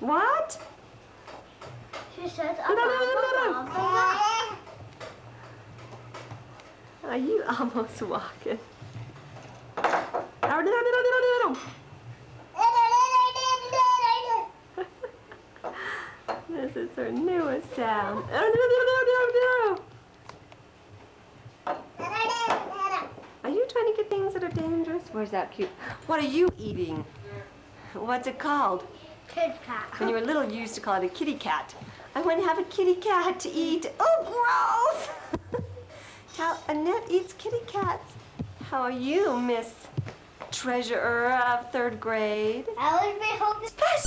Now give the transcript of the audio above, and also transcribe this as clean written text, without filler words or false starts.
What? She says, Are you almost walking? This is her newest sound. Are you trying to get things that are dangerous? Where's that cute? What are you eating? What's it called? Kitkat. When you were little, you used to call it a kitty cat. I want to have a kitty cat to eat. Oh, gross! How Annette eats kitty cats. How are you, Miss Treasurer of 3rd grade? I would be hoping.